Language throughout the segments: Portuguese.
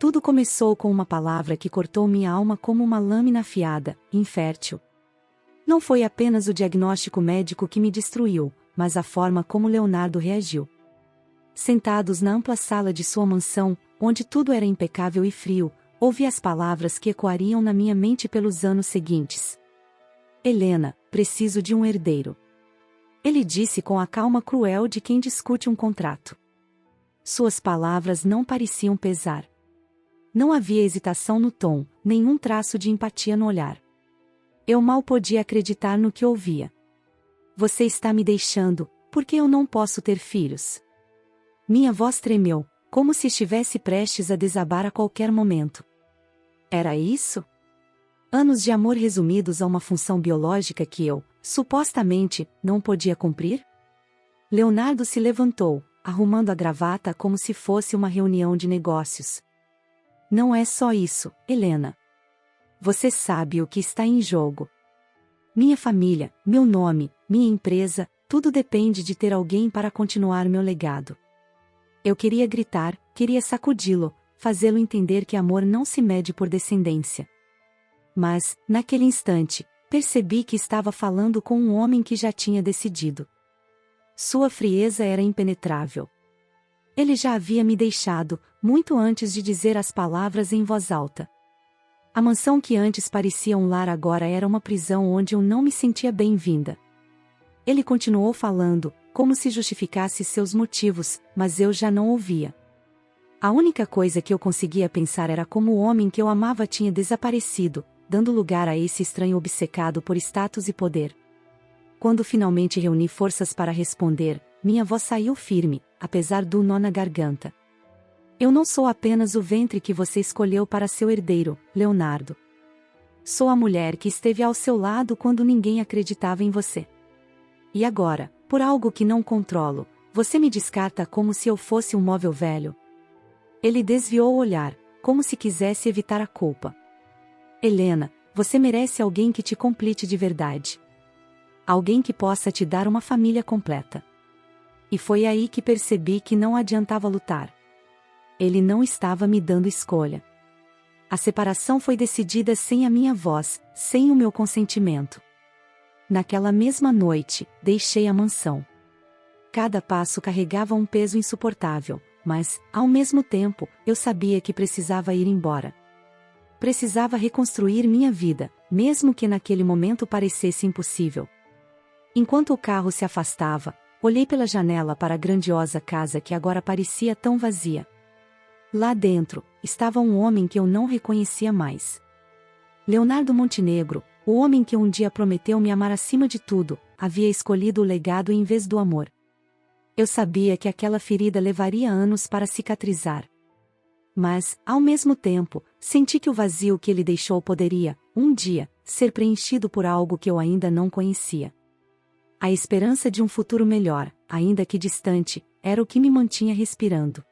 Tudo começou com uma palavra que cortou minha alma como uma lâmina afiada: infértil. Não foi apenas o diagnóstico médico que me destruiu, mas a forma como Leonardo reagiu. Sentados na ampla sala de sua mansão, onde tudo era impecável e frio, ouvi as palavras que ecoariam na minha mente pelos anos seguintes. Helena, preciso de um herdeiro. Ele disse com a calma cruel de quem discute um contrato. Suas palavras não pareciam pesar. Não havia hesitação no tom, nenhum traço de empatia no olhar. Eu mal podia acreditar no que ouvia. Você está me deixando, porque eu não posso ter filhos. Minha voz tremeu, como se estivesse prestes a desabar a qualquer momento. Era isso? Anos de amor resumidos a uma função biológica que eu, supostamente, não podia cumprir? Leonardo se levantou, arrumando a gravata como se fosse uma reunião de negócios. Não é só isso, Helena. Você sabe o que está em jogo. Minha família, meu nome, minha empresa, tudo depende de ter alguém para continuar meu legado. Eu queria gritar, queria sacudi-lo, fazê-lo entender que amor não se mede por descendência. Mas, naquele instante, percebi que estava falando com um homem que já tinha decidido. Sua frieza era impenetrável. Ele já havia me deixado, muito antes de dizer as palavras em voz alta. A mansão que antes parecia um lar agora era uma prisão onde eu não me sentia bem-vinda. Ele continuou falando, como se justificasse seus motivos, mas eu já não ouvia. A única coisa que eu conseguia pensar era como o homem que eu amava tinha desaparecido, dando lugar a esse estranho obcecado por status e poder. Quando finalmente reuni forças para responder, minha voz saiu firme, apesar do nó na garganta. Eu não sou apenas o ventre que você escolheu para seu herdeiro, Leonardo. Sou a mulher que esteve ao seu lado quando ninguém acreditava em você. E agora, por algo que não controlo, você me descarta como se eu fosse um móvel velho. Ele desviou o olhar, como se quisesse evitar a culpa. Helena, você merece alguém que te complete de verdade. Alguém que possa te dar uma família completa. E foi aí que percebi que não adiantava lutar. Ele não estava me dando escolha. A separação foi decidida sem a minha voz, sem o meu consentimento. Naquela mesma noite, deixei a mansão. Cada passo carregava um peso insuportável, mas, ao mesmo tempo, eu sabia que precisava ir embora. Precisava reconstruir minha vida, mesmo que naquele momento parecesse impossível. Enquanto o carro se afastava, olhei pela janela para a grandiosa casa que agora parecia tão vazia. Lá dentro, estava um homem que eu não reconhecia mais. Leonardo Montenegro, o homem que um dia prometeu me amar acima de tudo, havia escolhido o legado em vez do amor. Eu sabia que aquela ferida levaria anos para cicatrizar. Mas, ao mesmo tempo, senti que o vazio que ele deixou poderia, um dia, ser preenchido por algo que eu ainda não conhecia. A esperança de um futuro melhor, ainda que distante, era o que me mantinha respirando.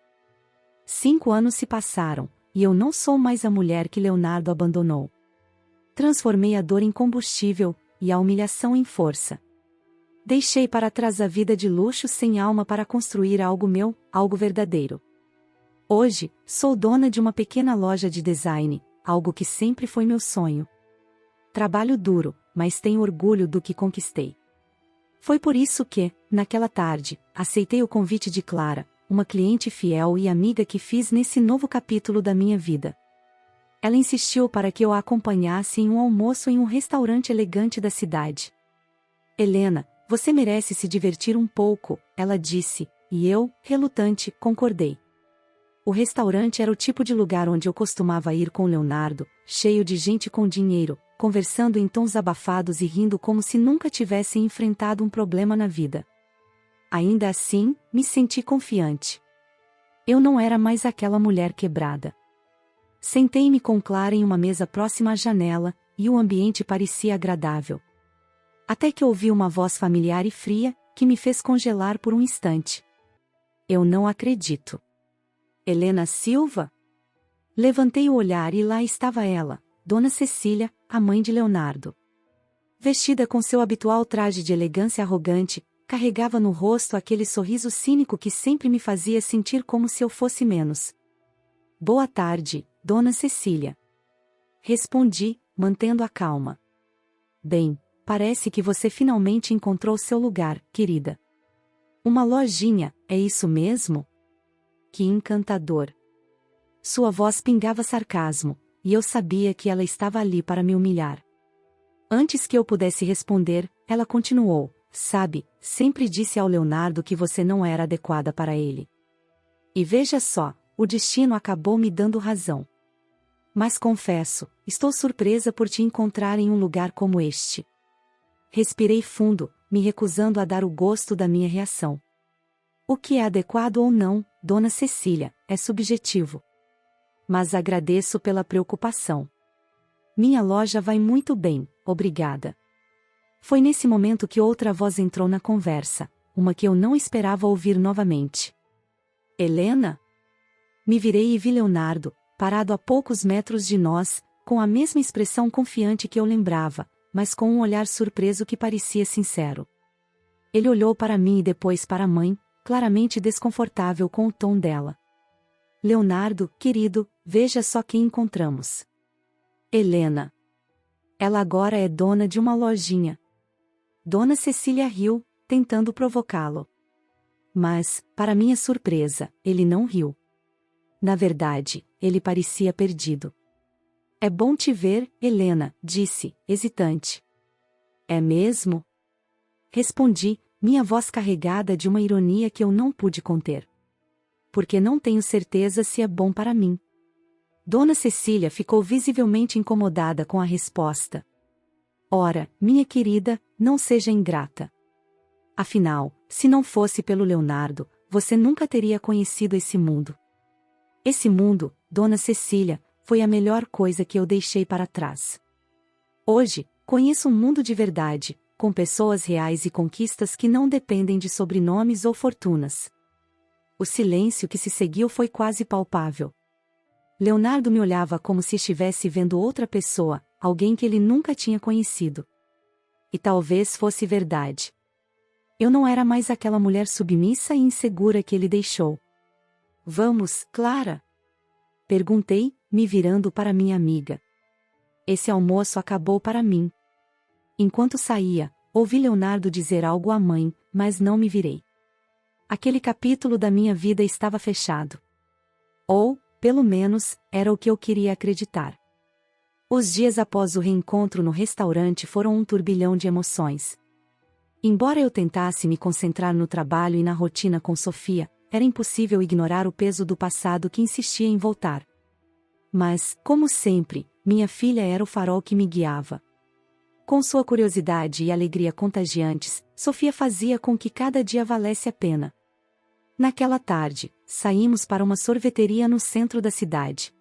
5 anos se passaram, e eu não sou mais a mulher que Leonardo abandonou. Transformei a dor em combustível, e a humilhação em força. Deixei para trás a vida de luxo sem alma para construir algo meu, algo verdadeiro. Hoje, sou dona de uma pequena loja de design, algo que sempre foi meu sonho. Trabalho duro, mas tenho orgulho do que conquistei. Foi por isso que, naquela tarde, aceitei o convite de Clara, uma cliente fiel e amiga que fiz nesse novo capítulo da minha vida. Ela insistiu para que eu a acompanhasse em um almoço em um restaurante elegante da cidade. Helena, você merece se divertir um pouco, ela disse, e eu, relutante, concordei. O restaurante era o tipo de lugar onde eu costumava ir com Leonardo, cheio de gente com dinheiro, conversando em tons abafados e rindo como se nunca tivessem enfrentado um problema na vida. Ainda assim, me senti confiante. Eu não era mais aquela mulher quebrada. Sentei-me com Clara em uma mesa próxima à janela, e o ambiente parecia agradável. Até que ouvi uma voz familiar e fria, que me fez congelar por um instante. Eu não acredito. Helena Silva? Levantei o olhar e lá estava ela, Dona Cecília, a mãe de Leonardo. Vestida com seu habitual traje de elegância arrogante, carregava no rosto aquele sorriso cínico que sempre me fazia sentir como se eu fosse menos. Boa tarde, Dona Cecília. Respondi, mantendo a calma. Bem, parece que você finalmente encontrou seu lugar, querida. Uma lojinha, é isso mesmo? Que encantador. Sua voz pingava sarcasmo, e eu sabia que ela estava ali para me humilhar. Antes que eu pudesse responder, ela continuou, sabe, sempre disse ao Leonardo que você não era adequada para ele. E veja só, o destino acabou me dando razão. Mas confesso, estou surpresa por te encontrar em um lugar como este. Respirei fundo, me recusando a dar o gosto da minha reação. O que é adequado ou não, Dona Cecília, é subjetivo. Mas agradeço pela preocupação. Minha loja vai muito bem, obrigada. Foi nesse momento que outra voz entrou na conversa, uma que eu não esperava ouvir novamente. Helena? Me virei e vi Leonardo, parado a poucos metros de nós, com a mesma expressão confiante que eu lembrava, mas com um olhar surpreso que parecia sincero. Ele olhou para mim e depois para a mãe, claramente desconfortável com o tom dela. Leonardo, querido, veja só quem encontramos. Helena. Ela agora é dona de uma lojinha. Dona Cecília riu, tentando provocá-lo. Mas, para minha surpresa, ele não riu. Na verdade, ele parecia perdido. É bom te ver, Helena, disse, hesitante. É mesmo? Respondi, minha voz carregada de uma ironia que eu não pude conter. Porque não tenho certeza se é bom para mim. Dona Cecília ficou visivelmente incomodada com a resposta. Ora, minha querida, não seja ingrata. Afinal, se não fosse pelo Leonardo, você nunca teria conhecido esse mundo. Esse mundo, Dona Cecília, foi a melhor coisa que eu deixei para trás. Hoje, conheço um mundo de verdade, com pessoas reais e conquistas que não dependem de sobrenomes ou fortunas. O silêncio que se seguiu foi quase palpável. Leonardo me olhava como se estivesse vendo outra pessoa, alguém que ele nunca tinha conhecido. E talvez fosse verdade. Eu não era mais aquela mulher submissa e insegura que ele deixou. Vamos, Clara? Perguntei, me virando para minha amiga. Esse almoço acabou para mim. Enquanto saía, ouvi Leonardo dizer algo à mãe, mas não me virei. Aquele capítulo da minha vida estava fechado. Ou, pelo menos, era o que eu queria acreditar. Os dias após o reencontro no restaurante foram um turbilhão de emoções. Embora eu tentasse me concentrar no trabalho e na rotina com Sofia, era impossível ignorar o peso do passado que insistia em voltar. Mas, como sempre, minha filha era o farol que me guiava. Com sua curiosidade e alegria contagiantes, Sofia fazia com que cada dia valesse a pena. Naquela tarde, saímos para uma sorveteria no centro da cidade.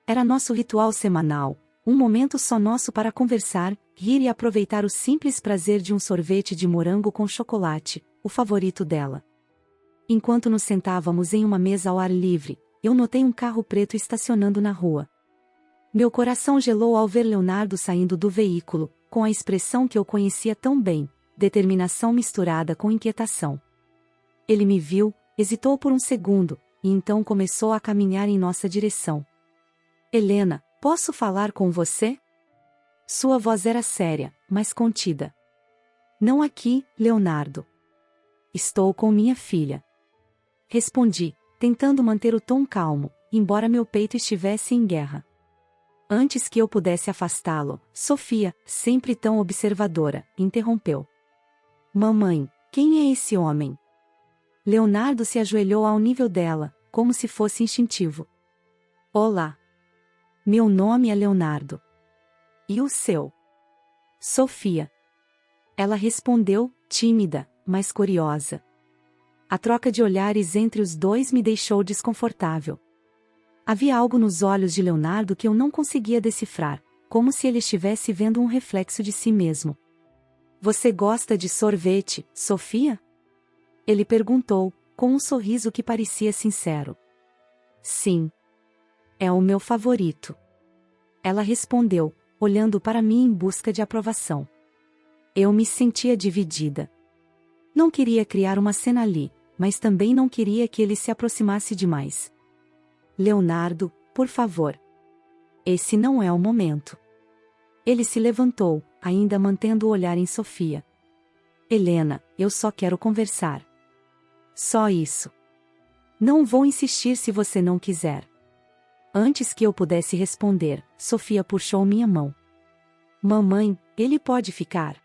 Era nosso ritual semanal, um momento só nosso para conversar, rir e aproveitar o simples prazer de um sorvete de morango com chocolate, o favorito dela. Enquanto nos sentávamos em uma mesa ao ar livre, eu notei um carro preto estacionando na rua. Meu coração gelou ao ver Leonardo saindo do veículo, com a expressão que eu conhecia tão bem, determinação misturada com inquietação. Ele me viu, hesitou por um segundo, e então começou a caminhar em nossa direção. Helena, posso falar com você? Sua voz era séria, mas contida. Não aqui, Leonardo. Estou com minha filha. Respondi, tentando manter o tom calmo, embora meu peito estivesse em guerra. Antes que eu pudesse afastá-lo, Sofia, sempre tão observadora, interrompeu. Mamãe, quem é esse homem? Leonardo se ajoelhou ao nível dela, como se fosse instintivo. Olá. Meu nome é Leonardo. E o seu? Sofia. Ela respondeu, tímida, mas curiosa. A troca de olhares entre os dois me deixou desconfortável. Havia algo nos olhos de Leonardo que eu não conseguia decifrar, como se ele estivesse vendo um reflexo de si mesmo. Você gosta de sorvete, Sofia? Ele perguntou, com um sorriso que parecia sincero. Sim. É o meu favorito. Ela respondeu, olhando para mim em busca de aprovação. Eu me sentia dividida. Não queria criar uma cena ali, mas também não queria que ele se aproximasse demais. Leonardo, por favor. Esse não é o momento. Ele se levantou, ainda mantendo o olhar em Sofia. Helena, eu só quero conversar. Só isso. Não vou insistir se você não quiser. Antes que eu pudesse responder, Sofia puxou minha mão. Mamãe, ele pode ficar.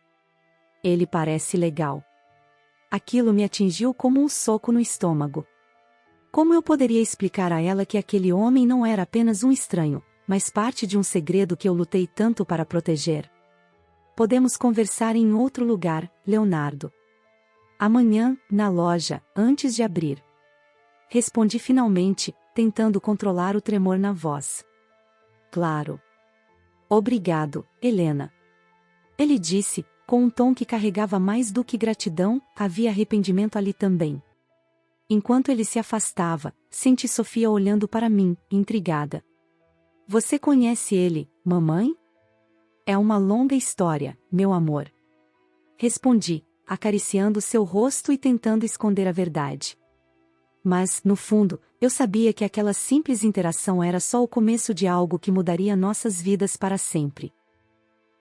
Ele parece legal. Aquilo me atingiu como um soco no estômago. Como eu poderia explicar a ela que aquele homem não era apenas um estranho, mas parte de um segredo que eu lutei tanto para proteger? Podemos conversar em outro lugar, Leonardo. Amanhã, na loja, antes de abrir. Respondi finalmente, tentando controlar o tremor na voz. Claro. Obrigado, Helena. Ele disse, com um tom que carregava mais do que gratidão, havia arrependimento ali também. Enquanto ele se afastava, senti Sofia olhando para mim, intrigada. Você conhece ele, mamãe? É uma longa história, meu amor. Respondi, acariciando seu rosto e tentando esconder a verdade. Mas, no fundo, eu sabia que aquela simples interação era só o começo de algo que mudaria nossas vidas para sempre.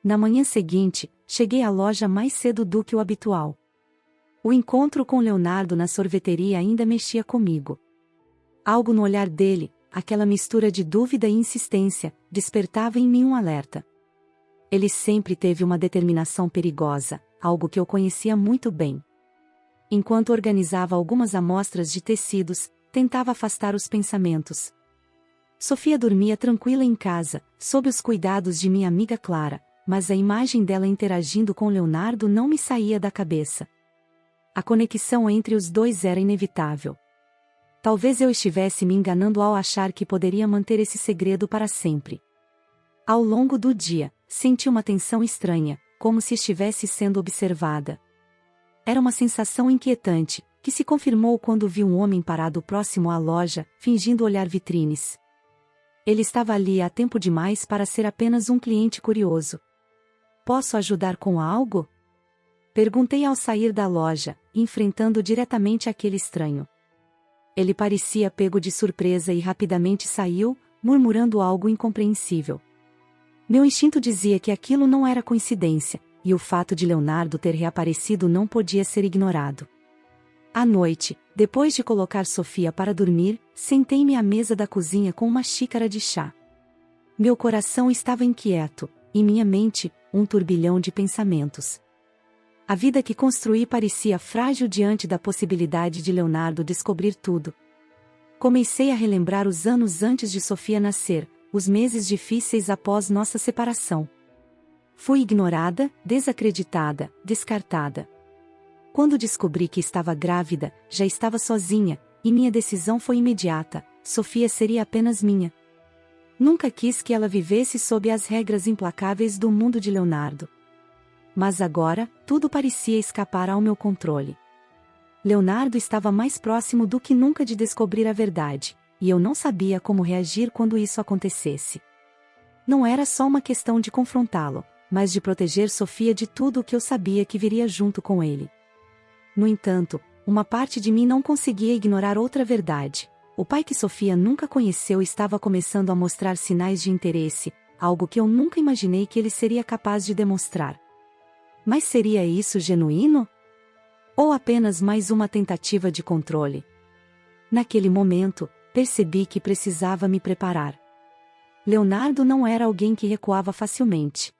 Na manhã seguinte, cheguei à loja mais cedo do que o habitual. O encontro com Leonardo na sorveteria ainda mexia comigo. Algo no olhar dele, aquela mistura de dúvida e insistência, despertava em mim um alerta. Ele sempre teve uma determinação perigosa, algo que eu conhecia muito bem. Enquanto organizava algumas amostras de tecidos, tentava afastar os pensamentos. Sofia dormia tranquila em casa, sob os cuidados de minha amiga Clara, mas a imagem dela interagindo com Leonardo não me saía da cabeça. A conexão entre os dois era inevitável. Talvez eu estivesse me enganando ao achar que poderia manter esse segredo para sempre. Ao longo do dia, senti uma tensão estranha, como se estivesse sendo observada. Era uma sensação inquietante, que se confirmou quando vi um homem parado próximo à loja, fingindo olhar vitrines. Ele estava ali há tempo demais para ser apenas um cliente curioso. Posso ajudar com algo? Perguntei ao sair da loja, enfrentando diretamente aquele estranho. Ele parecia pego de surpresa e rapidamente saiu, murmurando algo incompreensível. Meu instinto dizia que aquilo não era coincidência, e o fato de Leonardo ter reaparecido não podia ser ignorado. À noite, depois de colocar Sofia para dormir, sentei-me à mesa da cozinha com uma xícara de chá. Meu coração estava inquieto, e minha mente, um turbilhão de pensamentos. A vida que construí parecia frágil diante da possibilidade de Leonardo descobrir tudo. Comecei a relembrar os anos antes de Sofia nascer, os meses difíceis após nossa separação. Fui ignorada, desacreditada, descartada. Quando descobri que estava grávida, já estava sozinha, e minha decisão foi imediata: Sofia seria apenas minha. Nunca quis que ela vivesse sob as regras implacáveis do mundo de Leonardo. Mas agora, tudo parecia escapar ao meu controle. Leonardo estava mais próximo do que nunca de descobrir a verdade, e eu não sabia como reagir quando isso acontecesse. Não era só uma questão de confrontá-lo, mas de proteger Sofia de tudo o que eu sabia que viria junto com ele. No entanto, uma parte de mim não conseguia ignorar outra verdade. O pai que Sofia nunca conheceu estava começando a mostrar sinais de interesse, algo que eu nunca imaginei que ele seria capaz de demonstrar. Mas seria isso genuíno? Ou apenas mais uma tentativa de controle? Naquele momento, percebi que precisava me preparar. Leonardo não era alguém que recuava facilmente.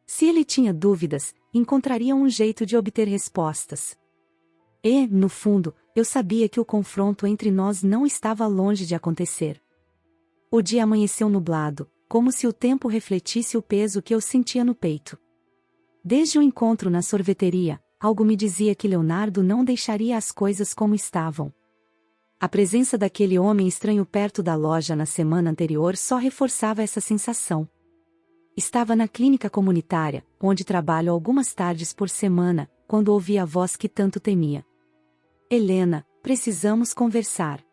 Se ele tinha dúvidas, encontraria um jeito de obter respostas. E, no fundo, eu sabia que o confronto entre nós não estava longe de acontecer. O dia amanheceu nublado, como se o tempo refletisse o peso que eu sentia no peito. Desde o encontro na sorveteria, algo me dizia que Leonardo não deixaria as coisas como estavam. A presença daquele homem estranho perto da loja na semana anterior só reforçava essa sensação. Estava na clínica comunitária, onde trabalho algumas tardes por semana, quando ouvi a voz que tanto temia. Helena, precisamos conversar.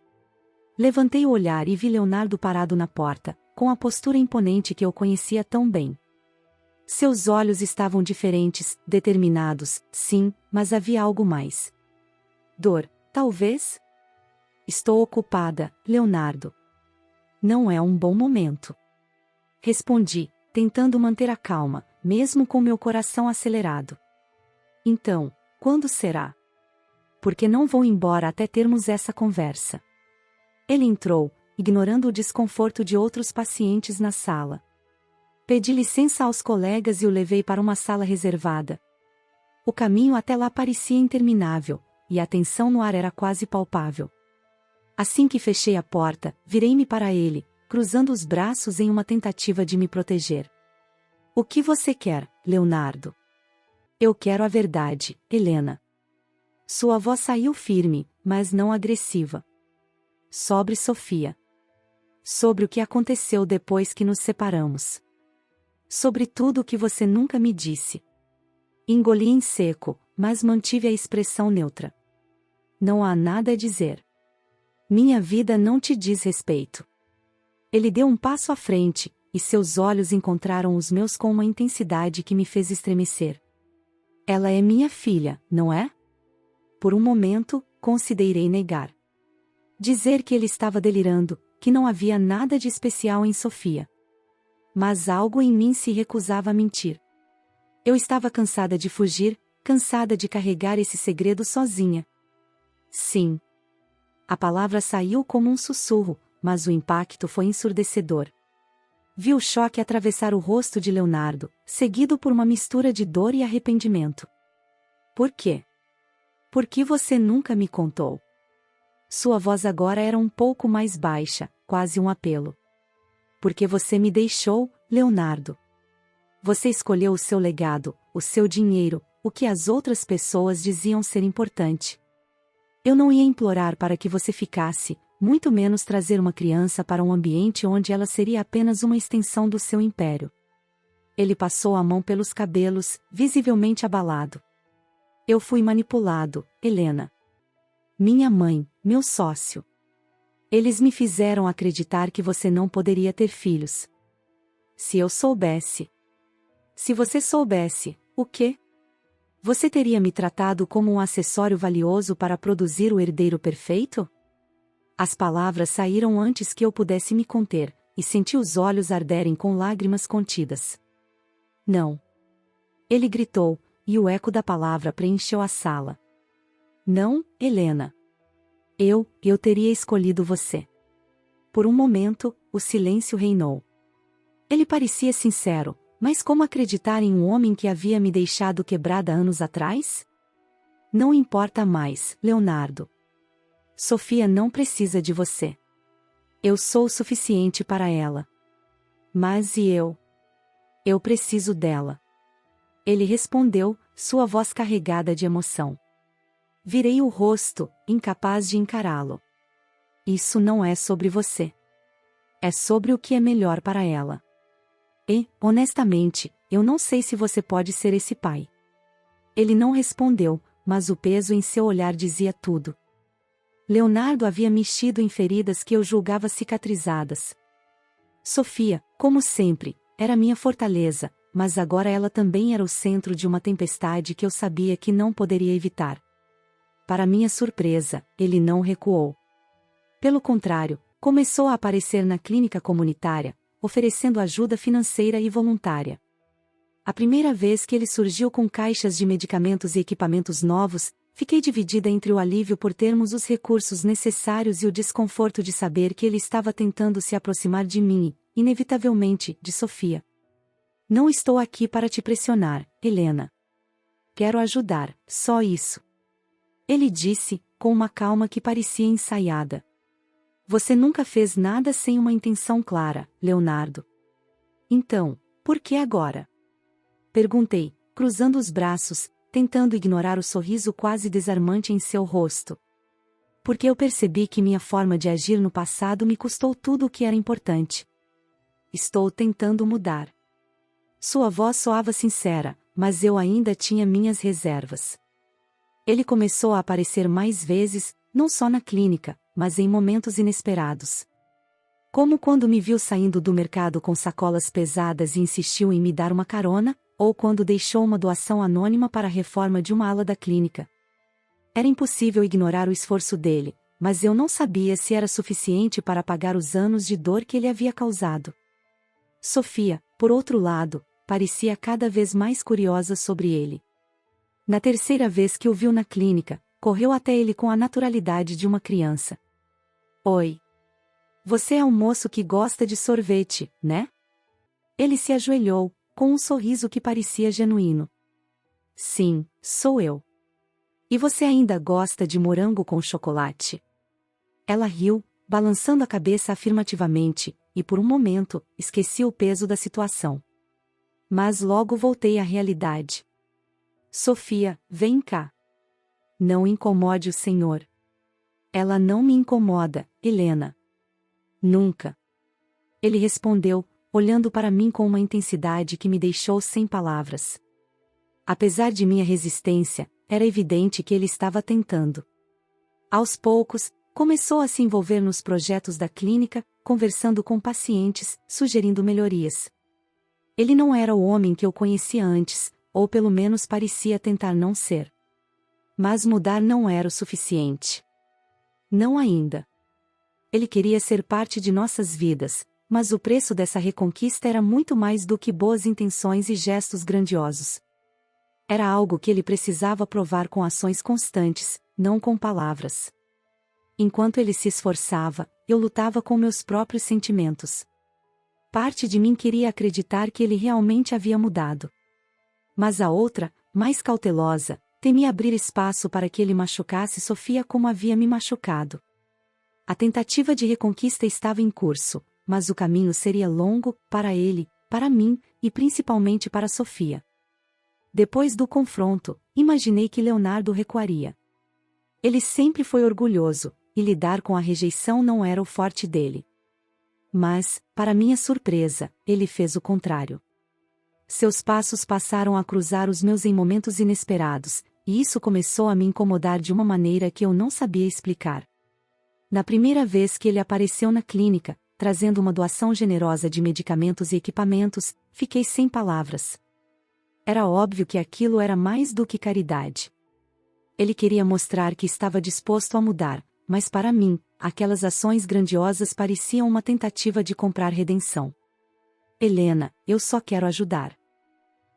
Levantei o olhar e vi Leonardo parado na porta, com a postura imponente que eu conhecia tão bem. Seus olhos estavam diferentes, determinados, sim, mas havia algo mais. Dor, talvez? Estou ocupada, Leonardo. Não é um bom momento. Respondi, tentando manter a calma, mesmo com meu coração acelerado. Então, quando será? Porque não vou embora até termos essa conversa. Ele entrou, ignorando o desconforto de outros pacientes na sala. Pedi licença aos colegas e o levei para uma sala reservada. O caminho até lá parecia interminável, e a tensão no ar era quase palpável. Assim que fechei a porta, virei-me para ele, cruzando os braços em uma tentativa de me proteger. O que você quer, Leonardo? Eu quero a verdade, Helena. Sua voz saiu firme, mas não agressiva. Sobre Sofia. Sobre o que aconteceu depois que nos separamos. Sobre tudo o que você nunca me disse. Engoli em seco, mas mantive a expressão neutra. Não há nada a dizer. Minha vida não te diz respeito. Ele deu um passo à frente, e seus olhos encontraram os meus com uma intensidade que me fez estremecer. Ela é minha filha, não é? Por um momento, considerei negar. Dizer que ele estava delirando, que não havia nada de especial em Sofia. Mas algo em mim se recusava a mentir. Eu estava cansada de fugir, cansada de carregar esse segredo sozinha. Sim. A palavra saiu como um sussurro, mas o impacto foi ensurdecedor. Vi o choque atravessar o rosto de Leonardo, seguido por uma mistura de dor e arrependimento. Por quê? Por que você nunca me contou? Sua voz agora era um pouco mais baixa, quase um apelo. Porque você me deixou, Leonardo. Você escolheu o seu legado, o seu dinheiro, o que as outras pessoas diziam ser importante. Eu não ia implorar para que você ficasse, muito menos trazer uma criança para um ambiente onde ela seria apenas uma extensão do seu império. Ele passou a mão pelos cabelos, visivelmente abalado. Eu fui manipulado, Helena. Minha mãe, meu sócio. Eles me fizeram acreditar que você não poderia ter filhos. Se eu soubesse. Se você soubesse, o quê? Você teria me tratado como um acessório valioso para produzir o herdeiro perfeito? As palavras saíram antes que eu pudesse me conter, e senti os olhos arderem com lágrimas contidas. Não. Ele gritou, e o eco da palavra preencheu a sala. Não, Helena. Eu teria escolhido você. Por um momento, o silêncio reinou. Ele parecia sincero, mas como acreditar em um homem que havia me deixado quebrada anos atrás? Não importa mais, Leonardo. Sofia não precisa de você. Eu sou o suficiente para ela. Mas e eu? Eu preciso dela. Ele respondeu, sua voz carregada de emoção. Virei o rosto, incapaz de encará-lo. Isso não é sobre você. É sobre o que é melhor para ela. E, honestamente, eu não sei se você pode ser esse pai. Ele não respondeu, mas o peso em seu olhar dizia tudo. Leonardo havia mexido em feridas que eu julgava cicatrizadas. Sofia, como sempre, era minha fortaleza, mas agora ela também era o centro de uma tempestade que eu sabia que não poderia evitar. Para minha surpresa, ele não recuou. Pelo contrário, começou a aparecer na clínica comunitária, oferecendo ajuda financeira e voluntária. A primeira vez que ele surgiu com caixas de medicamentos e equipamentos novos, fiquei dividida entre o alívio por termos os recursos necessários e o desconforto de saber que ele estava tentando se aproximar de mim, e, inevitavelmente, de Sofia. Não estou aqui para te pressionar, Helena. Quero ajudar, só isso. Ele disse, com uma calma que parecia ensaiada. Você nunca fez nada sem uma intenção clara, Leonardo. Então, por que agora? Perguntei, cruzando os braços, tentando ignorar o sorriso quase desarmante em seu rosto. Porque eu percebi que minha forma de agir no passado me custou tudo o que era importante. Estou tentando mudar. Sua voz soava sincera, mas eu ainda tinha minhas reservas. Ele começou a aparecer mais vezes, não só na clínica, mas em momentos inesperados. Como quando me viu saindo do mercado com sacolas pesadas e insistiu em me dar uma carona, ou quando deixou uma doação anônima para a reforma de uma ala da clínica. Era impossível ignorar o esforço dele, mas eu não sabia se era suficiente para apagar os anos de dor que ele havia causado. Sofia, por outro lado, parecia cada vez mais curiosa sobre ele. Na terceira vez que o viu na clínica, correu até ele com a naturalidade de uma criança. Oi. Você é um moço que gosta de sorvete, né? Ele se ajoelhou, com um sorriso que parecia genuíno. Sim, sou eu. E você ainda gosta de morango com chocolate? Ela riu, balançando a cabeça afirmativamente, e por um momento, esqueci o peso da situação. Mas logo voltei à realidade. Sofia, vem cá. Não incomode o senhor. Ela não me incomoda, Helena. Nunca. Ele respondeu, olhando para mim com uma intensidade que me deixou sem palavras. Apesar de minha resistência, era evidente que ele estava tentando. Aos poucos, começou a se envolver nos projetos da clínica, conversando com pacientes, sugerindo melhorias. Ele não era o homem que eu conhecia antes, ou pelo menos parecia tentar não ser. Mas mudar não era o suficiente. Não ainda. Ele queria ser parte de nossas vidas, mas o preço dessa reconquista era muito mais do que boas intenções e gestos grandiosos. Era algo que ele precisava provar com ações constantes, não com palavras. Enquanto ele se esforçava, eu lutava com meus próprios sentimentos. Parte de mim queria acreditar que ele realmente havia mudado. Mas a outra, mais cautelosa, temia abrir espaço para que ele machucasse Sofia como havia me machucado. A tentativa de reconquista estava em curso, mas o caminho seria longo, para ele, para mim, e principalmente para Sofia. Depois do confronto, imaginei que Leonardo recuaria. Ele sempre foi orgulhoso, e lidar com a rejeição não era o forte dele. Mas, para minha surpresa, ele fez o contrário. Seus passos passaram a cruzar os meus em momentos inesperados, e isso começou a me incomodar de uma maneira que eu não sabia explicar. Na primeira vez que ele apareceu na clínica, trazendo uma doação generosa de medicamentos e equipamentos, fiquei sem palavras. Era óbvio que aquilo era mais do que caridade. Ele queria mostrar que estava disposto a mudar, mas para mim, aquelas ações grandiosas pareciam uma tentativa de comprar redenção. Helena, eu só quero ajudar.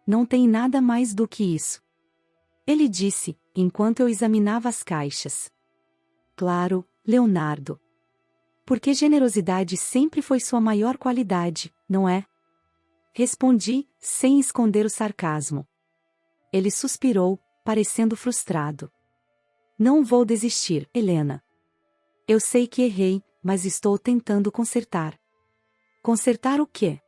Não tem nada mais do que isso. Ele disse, enquanto eu examinava as caixas. Claro, Leonardo. Porque generosidade sempre foi sua maior qualidade, não é? Respondi, sem esconder o sarcasmo. Ele suspirou, parecendo frustrado. Não vou desistir, Helena. Eu sei que errei, mas estou tentando consertar. Consertar o quê?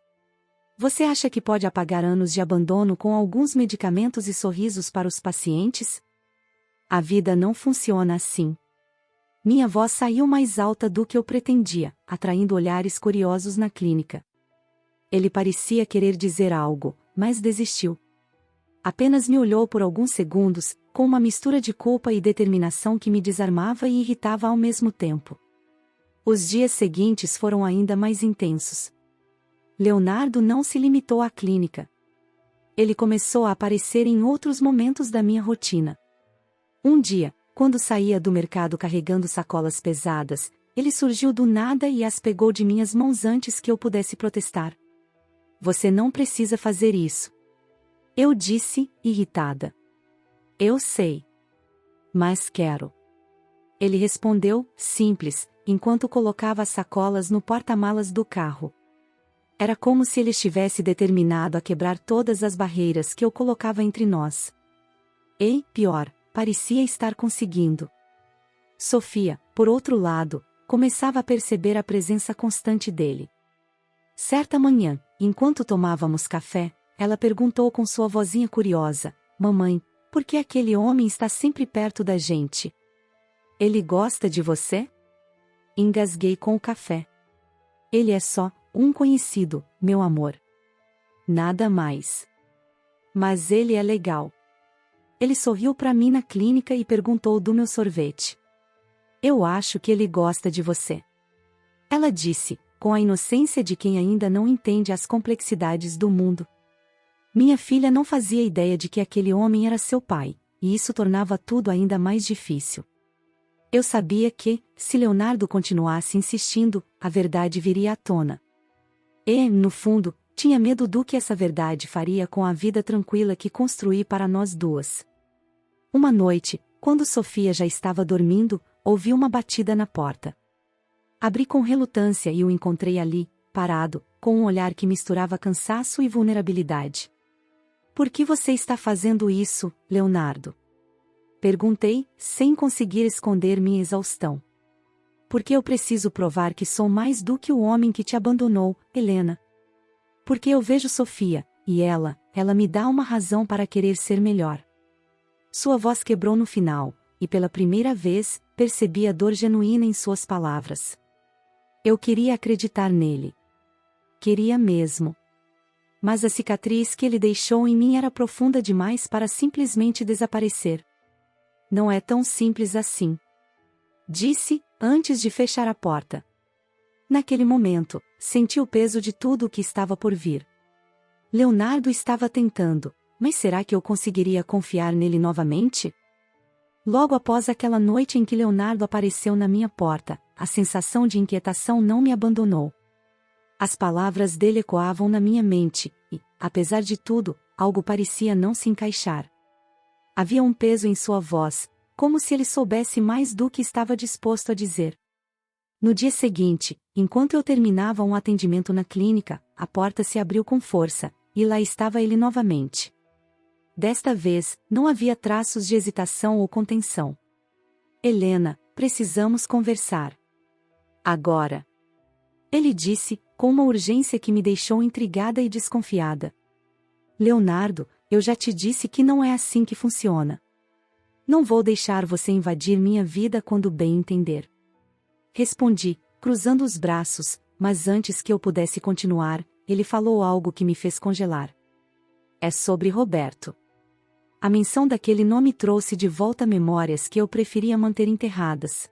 Você acha que pode apagar anos de abandono com alguns medicamentos e sorrisos para os pacientes? A vida não funciona assim. Minha voz saiu mais alta do que eu pretendia, atraindo olhares curiosos na clínica. Ele parecia querer dizer algo, mas desistiu. Apenas me olhou por alguns segundos, com uma mistura de culpa e determinação que me desarmava e irritava ao mesmo tempo. Os dias seguintes foram ainda mais intensos. Leonardo não se limitou à clínica. Ele começou a aparecer em outros momentos da minha rotina. Um dia, quando saía do mercado carregando sacolas pesadas, ele surgiu do nada e as pegou de minhas mãos antes que eu pudesse protestar. Você não precisa fazer isso. Eu disse, irritada. Eu sei. Mas quero. Ele respondeu, simples, enquanto colocava as sacolas no porta-malas do carro. Era como se ele estivesse determinado a quebrar todas as barreiras que eu colocava entre nós. E, pior, parecia estar conseguindo. Sofia, por outro lado, começava a perceber a presença constante dele. Certa manhã, enquanto tomávamos café, ela perguntou com sua vozinha curiosa, Mamãe, por que aquele homem está sempre perto da gente? Ele gosta de você? Engasguei com o café. Ele é só um conhecido, meu amor. Nada mais. Mas ele é legal. Ele sorriu para mim na clínica e perguntou do meu sorvete. Eu acho que ele gosta de você. Ela disse, com a inocência de quem ainda não entende as complexidades do mundo. Minha filha não fazia ideia de que aquele homem era seu pai, e isso tornava tudo ainda mais difícil. Eu sabia que, se Leonardo continuasse insistindo, a verdade viria à tona. E, no fundo, tinha medo do que essa verdade faria com a vida tranquila que construí para nós duas. Uma noite, quando Sofia já estava dormindo, ouvi uma batida na porta. Abri com relutância e o encontrei ali, parado, com um olhar que misturava cansaço e vulnerabilidade. Por que você está fazendo isso, Leonardo? Perguntei, sem conseguir esconder minha exaustão. Porque eu preciso provar que sou mais do que o homem que te abandonou, Helena. Porque eu vejo Sofia, e ela me dá uma razão para querer ser melhor. Sua voz quebrou no final, e pela primeira vez, percebi a dor genuína em suas palavras. Eu queria acreditar nele. Queria mesmo. Mas a cicatriz que ele deixou em mim era profunda demais para simplesmente desaparecer. Não é tão simples assim. Disse, antes de fechar a porta. Naquele momento, senti o peso de tudo o que estava por vir. Leonardo estava tentando, mas será que eu conseguiria confiar nele novamente? Logo após aquela noite em que Leonardo apareceu na minha porta, a sensação de inquietação não me abandonou. As palavras dele ecoavam na minha mente, e, apesar de tudo, algo parecia não se encaixar. Havia um peso em sua voz, como se ele soubesse mais do que estava disposto a dizer. No dia seguinte, enquanto eu terminava um atendimento na clínica, a porta se abriu com força, e lá estava ele novamente. Desta vez, não havia traços de hesitação ou contenção. Helena, precisamos conversar. Agora. Ele disse, com uma urgência que me deixou intrigada e desconfiada. Leonardo, eu já te disse que não é assim que funciona. Não vou deixar você invadir minha vida quando bem entender. Respondi, cruzando os braços, mas antes que eu pudesse continuar, ele falou algo que me fez congelar. É sobre Roberto. A menção daquele nome trouxe de volta memórias que eu preferia manter enterradas.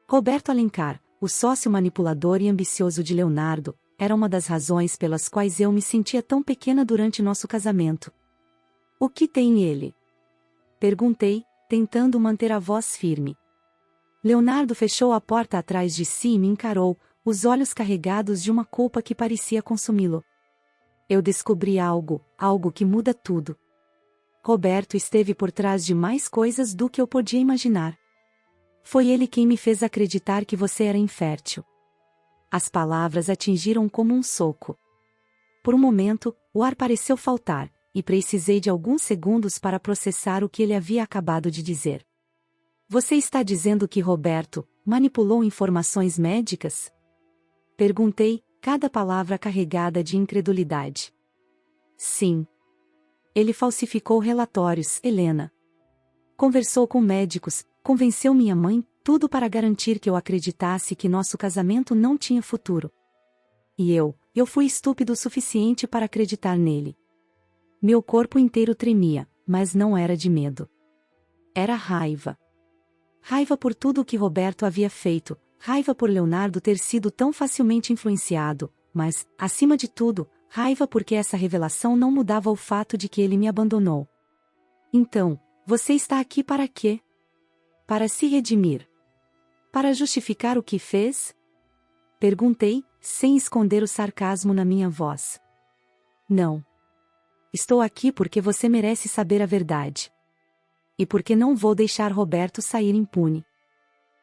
Roberto Alencar, o sócio manipulador e ambicioso de Leonardo, era uma das razões pelas quais eu me sentia tão pequena durante nosso casamento. O que tem ele? Perguntei, tentando manter a voz firme. Leonardo fechou a porta atrás de si e me encarou, os olhos carregados de uma culpa que parecia consumi-lo. Eu descobri algo que muda tudo. Roberto esteve por trás de mais coisas do que eu podia imaginar. Foi ele quem me fez acreditar que você era infértil. As palavras atingiram como um soco. Por um momento, o ar pareceu faltar, e precisei de alguns segundos para processar o que ele havia acabado de dizer. Você está dizendo que Roberto manipulou informações médicas? Perguntei, cada palavra carregada de incredulidade. Sim. Ele falsificou relatórios, Helena. Conversou com médicos, convenceu minha mãe, tudo para garantir que eu acreditasse que nosso casamento não tinha futuro. E eu fui estúpido o suficiente para acreditar nele. Meu corpo inteiro tremia, mas não era de medo. Era raiva. Raiva por tudo o que Roberto havia feito, raiva por Leonardo ter sido tão facilmente influenciado, mas, acima de tudo, raiva porque essa revelação não mudava o fato de que ele me abandonou. Então, você está aqui para quê? Para se redimir. Para justificar o que fez? Perguntei, sem esconder o sarcasmo na minha voz. Não. Estou aqui porque você merece saber a verdade. E porque não vou deixar Roberto sair impune.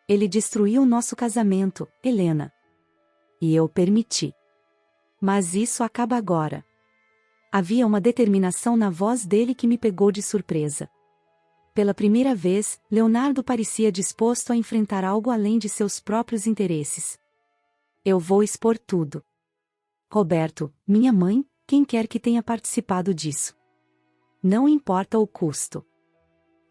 Ele destruiu nosso casamento, Helena. E eu permiti. Mas isso acaba agora. Havia uma determinação na voz dele que me pegou de surpresa. Pela primeira vez, Leonardo parecia disposto a enfrentar algo além de seus próprios interesses. Eu vou expor tudo. Roberto, minha mãe, quem quer que tenha participado disso. Não importa o custo.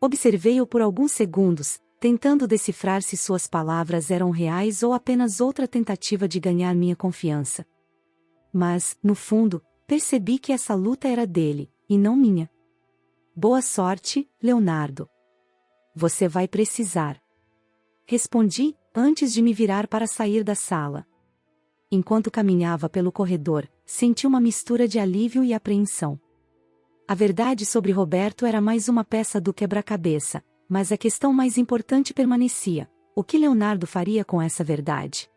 Observei-o por alguns segundos, tentando decifrar se suas palavras eram reais ou apenas outra tentativa de ganhar minha confiança. Mas, no fundo, percebi que essa luta era dele, e não minha. Boa sorte, Leonardo. Você vai precisar. Respondi, antes de me virar para sair da sala. Enquanto caminhava pelo corredor, senti uma mistura de alívio e apreensão. A verdade sobre Roberto era mais uma peça do quebra-cabeça, mas a questão mais importante permanecia: O que Leonardo faria com essa verdade?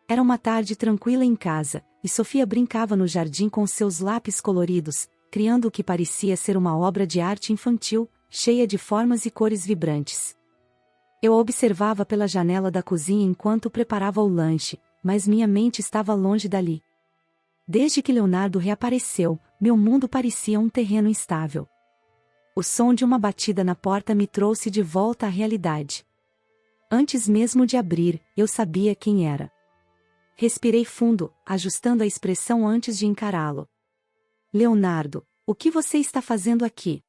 Era uma tarde tranquila em casa, e Sofia brincava no jardim com seus lápis coloridos, criando o que parecia ser uma obra de arte infantil, cheia de formas e cores vibrantes. Eu a observava pela janela da cozinha enquanto preparava o lanche, mas minha mente estava longe dali. Desde que Leonardo reapareceu, meu mundo parecia um terreno instável. O som de uma batida na porta me trouxe de volta à realidade. Antes mesmo de abrir, eu sabia quem era. Respirei fundo, ajustando a expressão antes de encará-lo. Leonardo, o que você está fazendo aqui?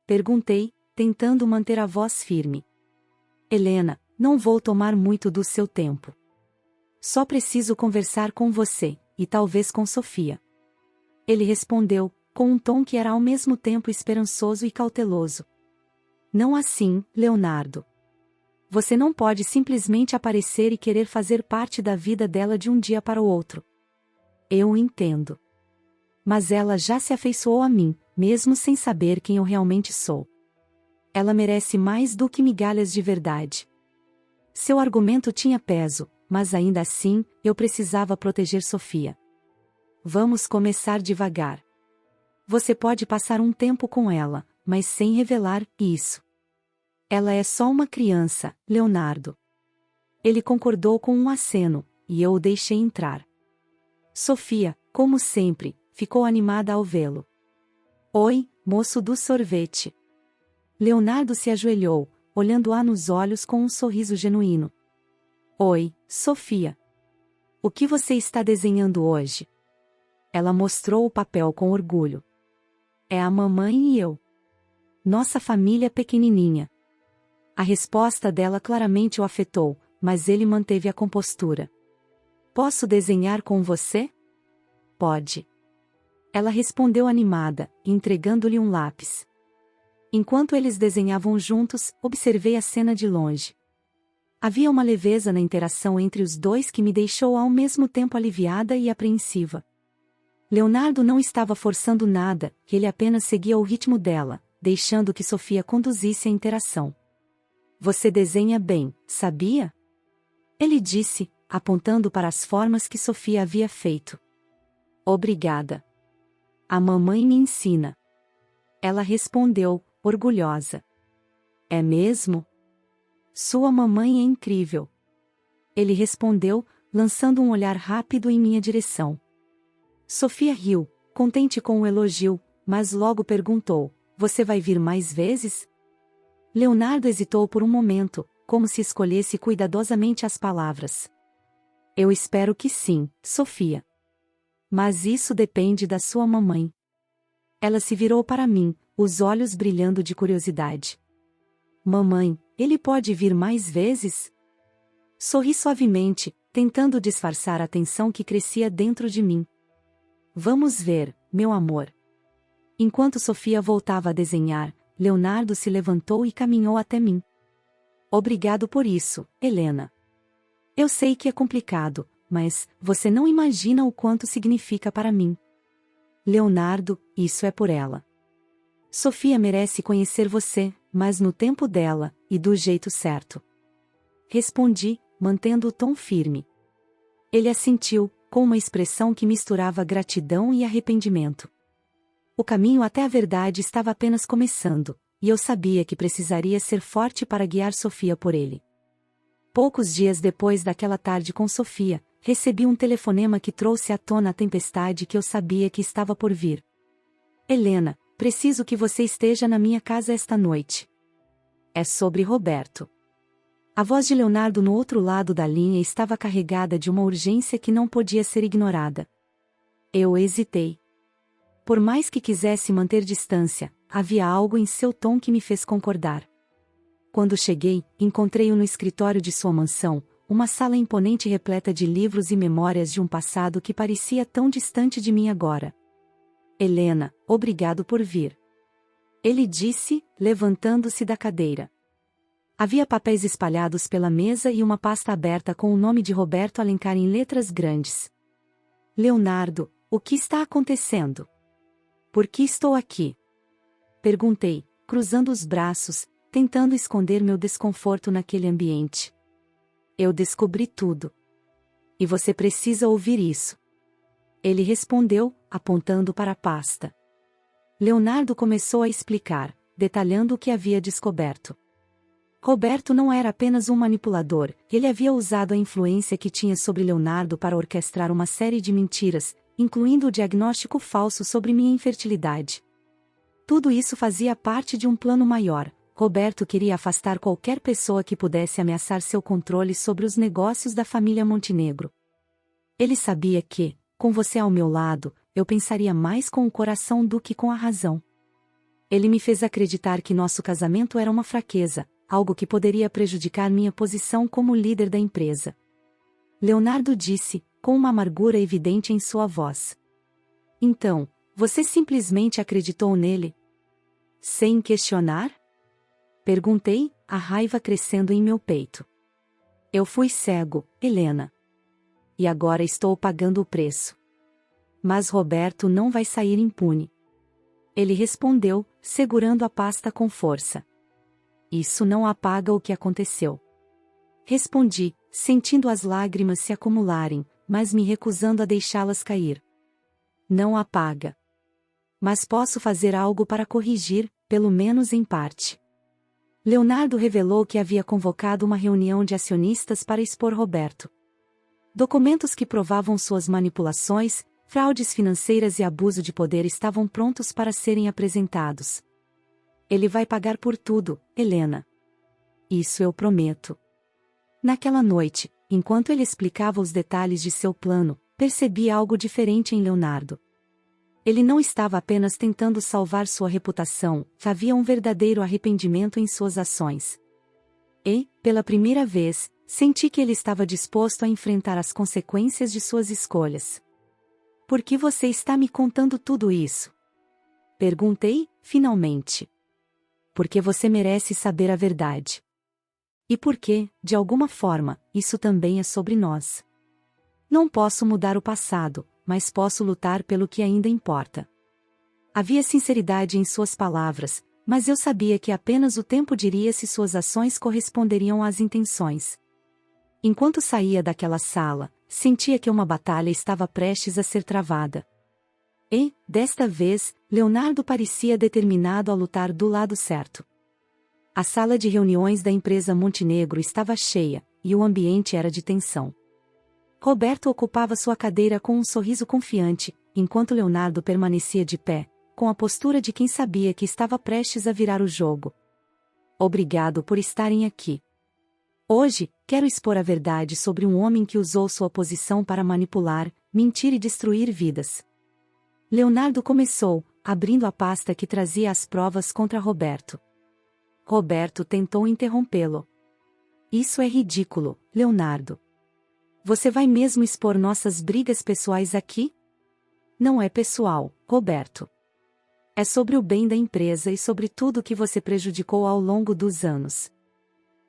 Perguntei, tentando manter a voz firme. Helena, não vou tomar muito do seu tempo. Só preciso conversar com você, e talvez com Sofia. Ele respondeu, com um tom que era ao mesmo tempo esperançoso e cauteloso. Não assim, Leonardo. Você não pode simplesmente aparecer e querer fazer parte da vida dela de um dia para o outro. Eu entendo. Mas ela já se afeiçoou a mim, mesmo sem saber quem eu realmente sou. Ela merece mais do que migalhas de verdade. Seu argumento tinha peso, mas ainda assim, eu precisava proteger Sofia. Vamos começar devagar. Você pode passar um tempo com ela, mas sem revelar isso. Ela é só uma criança, Leonardo. Ele concordou com um aceno, e eu o deixei entrar. Sofia, como sempre, ficou animada ao vê-lo. Oi, moço do sorvete. Leonardo se ajoelhou, olhando-a nos olhos com um sorriso genuíno. Oi, Sofia. O que você está desenhando hoje? Ela mostrou o papel com orgulho. É a mamãe e eu. Nossa família pequenininha. A resposta dela claramente o afetou, mas ele manteve a compostura. Posso desenhar com você? Pode. Ela respondeu animada, entregando-lhe um lápis. Enquanto eles desenhavam juntos, observei a cena de longe. Havia uma leveza na interação entre os dois que me deixou ao mesmo tempo aliviada e apreensiva. Leonardo não estava forçando nada, ele apenas seguia o ritmo dela, deixando que Sofia conduzisse a interação. Você desenha bem, sabia? Ele disse, apontando para as formas que Sofia havia feito. Obrigada. A mamãe me ensina. Ela respondeu, orgulhosa. É mesmo? Sua mamãe é incrível. Ele respondeu, lançando um olhar rápido em minha direção. Sofia riu, contente com o elogio, mas logo perguntou, você vai vir mais vezes? Leonardo hesitou por um momento, como se escolhesse cuidadosamente as palavras. Eu espero que sim, Sofia. Mas isso depende da sua mamãe. Ela se virou para mim, os olhos brilhando de curiosidade. Mamãe, ele pode vir mais vezes? Sorri suavemente, tentando disfarçar a tensão que crescia dentro de mim. Vamos ver, meu amor. Enquanto Sofia voltava a desenhar, Leonardo se levantou e caminhou até mim. Obrigado por isso, Helena. Eu sei que é complicado, mas você não imagina o quanto significa para mim. Leonardo, isso é por ela. Sofia merece conhecer você, mas no tempo dela, e do jeito certo. Respondi, mantendo o tom firme. Ele assentiu, com uma expressão que misturava gratidão e arrependimento. O caminho até a verdade estava apenas começando, e eu sabia que precisaria ser forte para guiar Sofia por ele. Poucos dias depois daquela tarde com Sofia, recebi um telefonema que trouxe à tona a tempestade que eu sabia que estava por vir. Helena, preciso que você esteja na minha casa esta noite. É sobre Roberto. A voz de Leonardo no outro lado da linha estava carregada de uma urgência que não podia ser ignorada. Eu hesitei. Por mais que quisesse manter distância, havia algo em seu tom que me fez concordar. Quando cheguei, encontrei-o no escritório de sua mansão, uma sala imponente repleta de livros e memórias de um passado que parecia tão distante de mim agora. Helena, obrigado por vir. Ele disse, levantando-se da cadeira. Havia papéis espalhados pela mesa e uma pasta aberta com o nome de Roberto Alencar em letras grandes. Leonardo, o que está acontecendo? Por que estou aqui? Perguntei, cruzando os braços, tentando esconder meu desconforto naquele ambiente. Eu descobri tudo. E você precisa ouvir isso. Ele respondeu, apontando para a pasta. Leonardo começou a explicar, detalhando o que havia descoberto. Roberto não era apenas um manipulador, ele havia usado a influência que tinha sobre Leonardo para orquestrar uma série de mentiras, incluindo o diagnóstico falso sobre minha infertilidade. Tudo isso fazia parte de um plano maior. Roberto queria afastar qualquer pessoa que pudesse ameaçar seu controle sobre os negócios da família Montenegro. Ele sabia que, com você ao meu lado, eu pensaria mais com o coração do que com a razão. Ele me fez acreditar que nosso casamento era uma fraqueza, algo que poderia prejudicar minha posição como líder da empresa. Leonardo disse, com uma amargura evidente em sua voz. Então, você simplesmente acreditou nele? Sem questionar? Perguntei, a raiva crescendo em meu peito. Eu fui cego, Helena. E agora estou pagando o preço. Mas Roberto não vai sair impune. Ele respondeu, segurando a pasta com força. Isso não apaga o que aconteceu. Respondi, sentindo as lágrimas se acumularem, mas me recusando a deixá-las cair. Não apaga. Mas posso fazer algo para corrigir, pelo menos em parte. Leonardo revelou que havia convocado uma reunião de acionistas para expor Roberto. Documentos que provavam suas manipulações, fraudes financeiras e abuso de poder estavam prontos para serem apresentados. Ele vai pagar por tudo, Helena. Isso eu prometo. Naquela noite, enquanto ele explicava os detalhes de seu plano, percebi algo diferente em Leonardo. Ele não estava apenas tentando salvar sua reputação, havia um verdadeiro arrependimento em suas ações. E, pela primeira vez, senti que ele estava disposto a enfrentar as consequências de suas escolhas. Por que você está me contando tudo isso? Perguntei, finalmente. Porque você merece saber a verdade. E porque, de alguma forma, isso também é sobre nós. Não posso mudar o passado, mas posso lutar pelo que ainda importa. Havia sinceridade em suas palavras, mas eu sabia que apenas o tempo diria se suas ações corresponderiam às intenções. Enquanto saía daquela sala, sentia que uma batalha estava prestes a ser travada. E, desta vez, Leonardo parecia determinado a lutar do lado certo. A sala de reuniões da empresa Montenegro estava cheia, e o ambiente era de tensão. Roberto ocupava sua cadeira com um sorriso confiante, enquanto Leonardo permanecia de pé, com a postura de quem sabia que estava prestes a virar o jogo. Obrigado por estarem aqui. Hoje, quero expor a verdade sobre um homem que usou sua posição para manipular, mentir e destruir vidas. Leonardo começou, abrindo a pasta que trazia as provas contra Roberto. Roberto tentou interrompê-lo. Isso é ridículo, Leonardo. Você vai mesmo expor nossas brigas pessoais aqui? Não é pessoal, Roberto. É sobre o bem da empresa e sobre tudo que você prejudicou ao longo dos anos.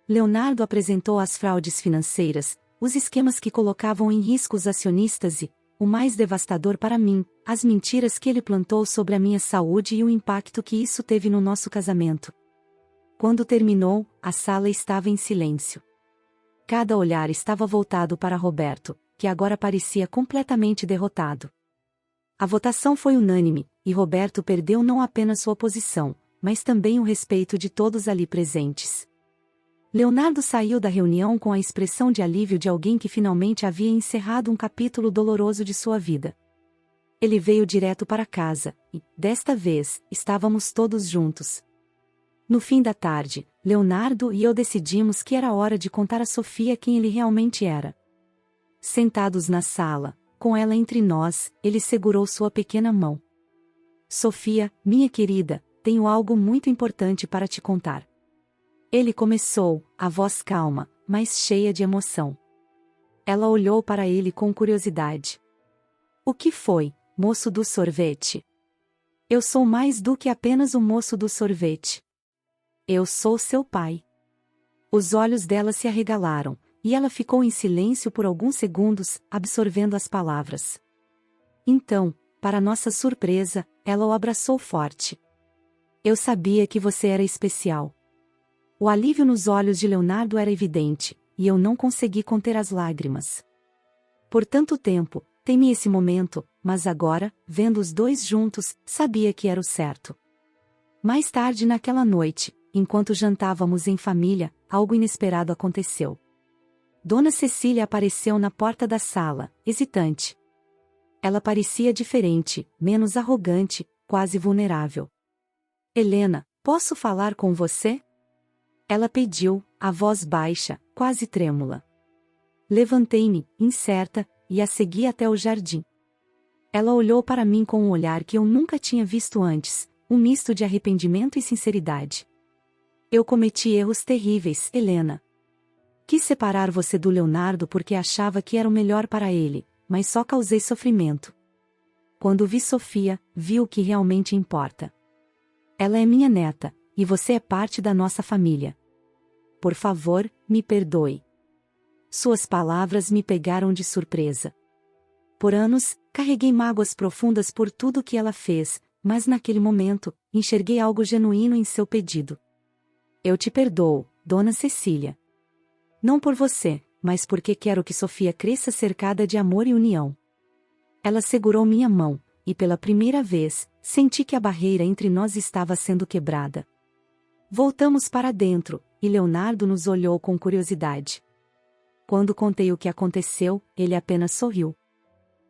Leonardo apresentou as fraudes financeiras, os esquemas que colocavam em risco os acionistas e, o mais devastador para mim, as mentiras que ele plantou sobre a minha saúde e o impacto que isso teve no nosso casamento. Quando terminou, a sala estava em silêncio. Cada olhar estava voltado para Roberto, que agora parecia completamente derrotado. A votação foi unânime, e Roberto perdeu não apenas sua posição, mas também o respeito de todos ali presentes. Leonardo saiu da reunião com a expressão de alívio de alguém que finalmente havia encerrado um capítulo doloroso de sua vida. Ele veio direto para casa, e, desta vez, estávamos todos juntos. No fim da tarde, Leonardo e eu decidimos que era hora de contar a Sofia quem ele realmente era. Sentados na sala, com ela entre nós, ele segurou sua pequena mão. Sofia, minha querida, tenho algo muito importante para te contar. Ele começou, a voz calma, mas cheia de emoção. Ela olhou para ele com curiosidade. O que foi, moço do sorvete? Eu sou mais do que apenas o moço do sorvete. Eu sou seu pai. Os olhos dela se arregalaram, e ela ficou em silêncio por alguns segundos, absorvendo as palavras. Então, para nossa surpresa, ela o abraçou forte. Eu sabia que você era especial. O alívio nos olhos de Leonardo era evidente, e eu não consegui conter as lágrimas. Por tanto tempo, temi esse momento, mas agora, vendo os dois juntos, sabia que era o certo. Mais tarde naquela noite, enquanto jantávamos em família, algo inesperado aconteceu. Dona Cecília apareceu na porta da sala, hesitante. Ela parecia diferente, menos arrogante, quase vulnerável. Helena, posso falar com você? Ela pediu, a voz baixa, quase trêmula. Levantei-me, incerta, e a segui até o jardim. Ela olhou para mim com um olhar que eu nunca tinha visto antes, um misto de arrependimento e sinceridade. Eu cometi erros terríveis, Helena. Quis separar você do Leonardo porque achava que era o melhor para ele, mas só causei sofrimento. Quando vi Sofia, vi o que realmente importa. Ela é minha neta, e você é parte da nossa família. Por favor, me perdoe. Suas palavras me pegaram de surpresa. Por anos, carreguei mágoas profundas por tudo que ela fez, mas naquele momento, enxerguei algo genuíno em seu pedido. Eu te perdoo, Dona Cecília. Não por você, mas porque quero que Sofia cresça cercada de amor e união. Ela segurou minha mão, e pela primeira vez, senti que a barreira entre nós estava sendo quebrada. Voltamos para dentro, e Leonardo nos olhou com curiosidade. Quando contei o que aconteceu, ele apenas sorriu.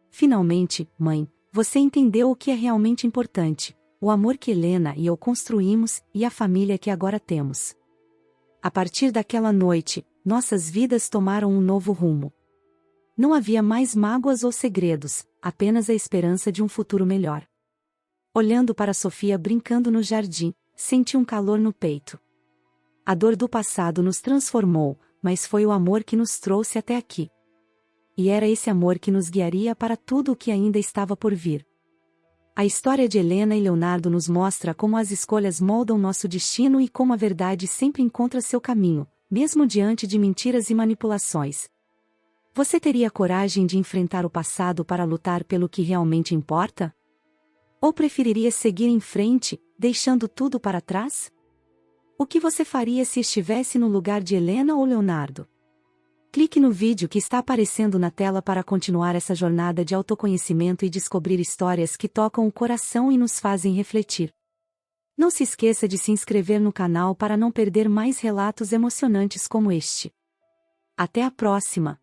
Finalmente, mãe, você entendeu o que é realmente importante, o amor que Helena e eu construímos e a família que agora temos. A partir daquela noite, nossas vidas tomaram um novo rumo. Não havia mais mágoas ou segredos, apenas a esperança de um futuro melhor. Olhando para Sofia brincando no jardim, senti um calor no peito. A dor do passado nos transformou, mas foi o amor que nos trouxe até aqui. E era esse amor que nos guiaria para tudo o que ainda estava por vir. A história de Helena e Leonardo nos mostra como as escolhas moldam nosso destino e como a verdade sempre encontra seu caminho, mesmo diante de mentiras e manipulações. Você teria coragem de enfrentar o passado para lutar pelo que realmente importa? Ou preferiria seguir em frente, deixando tudo para trás? O que você faria se estivesse no lugar de Helena ou Leonardo? Clique no vídeo que está aparecendo na tela para continuar essa jornada de autoconhecimento e descobrir histórias que tocam o coração e nos fazem refletir. Não se esqueça de se inscrever no canal para não perder mais relatos emocionantes como este. Até a próxima!